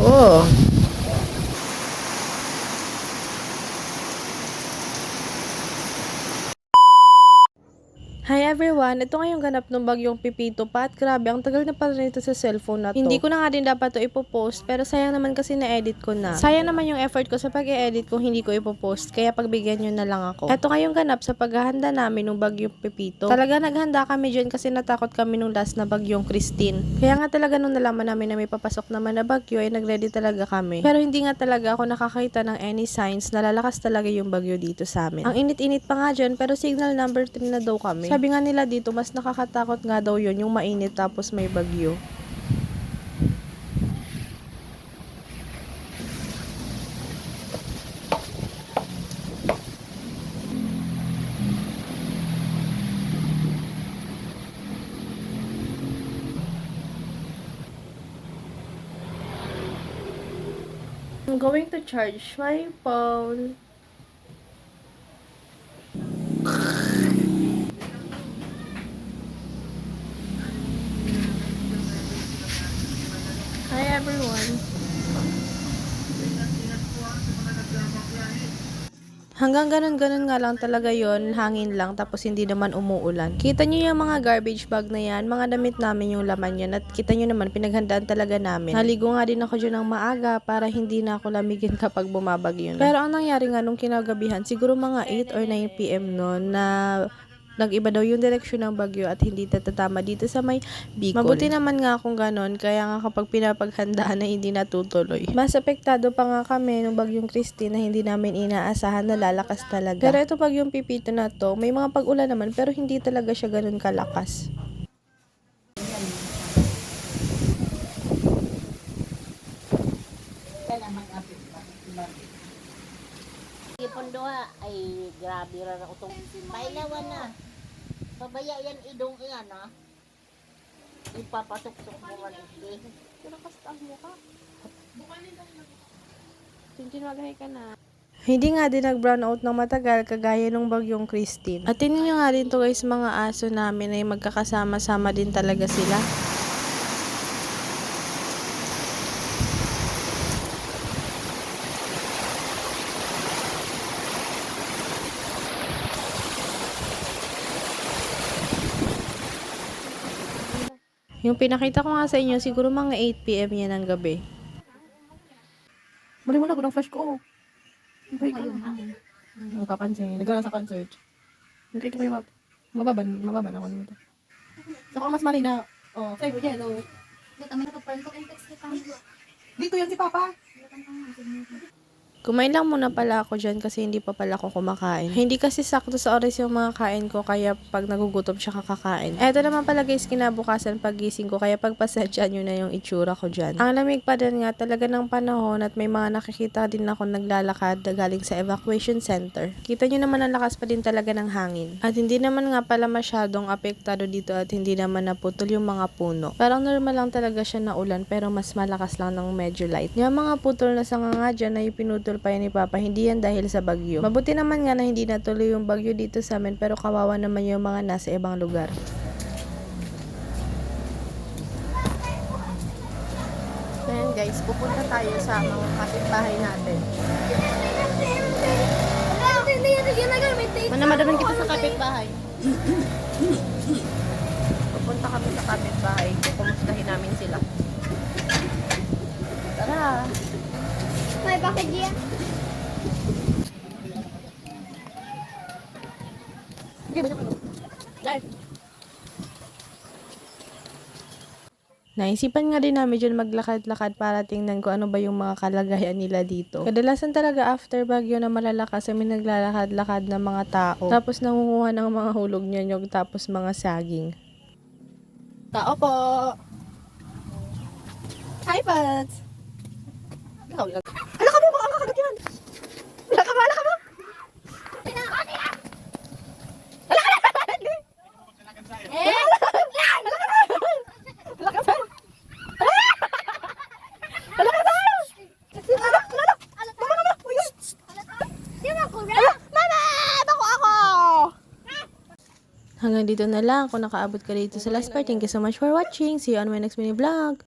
Oo. Hi everyone! Ito ngayong ganap ng bagyong Pipito pa at grabe, ang tagal na pala nito sa cellphone na to. Hindi ko na nga din dapat to ipopost pero sayang naman kasi na-edit ko na. Sayang naman yung effort ko sa pag-e-edit kung hindi ko ipopost kaya pagbigyan nyo na lang ako. Ito ngayong ganap sa paghahanda namin ng bagyong Pipito. Talaga naghanda kami dyan kasi natakot kami nung last na bagyong Christine. Kaya nga talaga nung nalaman namin na may papasok naman na bagyo ay nag-ready talaga kami. Pero hindi nga talaga ako nakakita ng any signs na lalakas talaga yung bagyo dito sa amin. Ang init-init pa nga dyan pero signal number 3 na daw kami. Sabi nga nila dito, mas nakakatakot nga daw yun, yung mainit tapos may bagyo. I'm going to charge my phone. Hi everyone. Hanggang ganun-ganun nga lang talaga yon, hangin lang tapos hindi naman umuulan. Kita nyo yung mga garbage bag na yan, mga damit namin yung laman yan at kita nyo naman pinaghandaan talaga namin. Naligo nga din ako dyan ng maaga para hindi na ako lamigin kapag bumabagyo na. Pero ang nangyari nga nung kinagabihan, siguro mga 8 or 9 PM noon na nag-iba daw yung direksyon ng bagyo at hindi tatatama dito sa may Bicol. Mabuti naman nga kung ganon, kaya nga kapag pinapaghandaan na hindi natutuloy. Mas apektado pa nga kami nung bagyong Christine na hindi namin inaasahan na lalakas talaga. Pero ito bagyong Pipito na to, may mga pag-ulan naman pero hindi talaga siya ganon kalakas. Pondoa ay grabe ra ako tong pailawan na. Pabaya yan idong iyan ha. Ipapasok-sok mo man iki. Pero kastang mo ka. Tintinwagahay ka na. Hindi nga din nag-brown out ng matagal kagaya nung bagyong Christine. At tingnan nyo nga din to guys, mga aso namin ay magkakasama-sama din talaga sila. Yung pinakita ko nga sa inyo, siguro mga 8 PM yan ng gabi. Bali mo na, gudang flash ko. Ay, ko. Ang kapansin. Nagkaroon sa concert. Hindi ko kayo mababan ako nito. So, kung mas mali na, sa'yo, yellow. Dito yan si Papa. Kumain lang muna pala ako dyan kasi hindi pa pala ako kumakain. Hindi kasi sakto sa oras yung mga kain ko kaya pag nagugutom siya kakakain. Eto naman pala guys, kinabukasan pagising ko kaya pagpasadya nyo na yung itsura ko dyan. Ang lamig pa din nga talaga ng panahon at may mga nakikita din ako naglalakad galing sa evacuation center. Kita nyo naman ang lakas pa din talaga ng hangin. At hindi naman nga pala masyadong apektado dito at hindi naman naputol yung mga puno. Parang normal lang talaga siya na ulan pero mas malakas lang ng medyo light. Yung mga putol na sanga nga dyan na ipinutol pa yan ni Papa, hindi yan dahil sa bagyo. Mabuti naman nga na hindi natuloy yung bagyo dito sa amin pero kawawa naman yung mga nasa ibang lugar. Ayan guys, pupunta tayo sa mga kapitbahay natin. Manamadaman kita sa kapitbahay. Pupunta kami sa kapitbahay. Kumustahin namin sila. Tara! May bakit yan? Naisipan nga din namin dyan maglakad-lakad para tingnan ko ano ba yung mga kalagayan nila dito. Kadalasan talaga after bagyo na malalakas kami naglalakad-lakad ng mga tao. Tapos nangunguha ng mga hulog nyanyog tapos mga saging. Tao po. Hi, Pats. Ala ka mo, baka kakagat yan. Ala ka mo. Hanggang dito na lang. Kung nakaabot ka dito sa last part, thank you so much for watching. See you on my next mini vlog.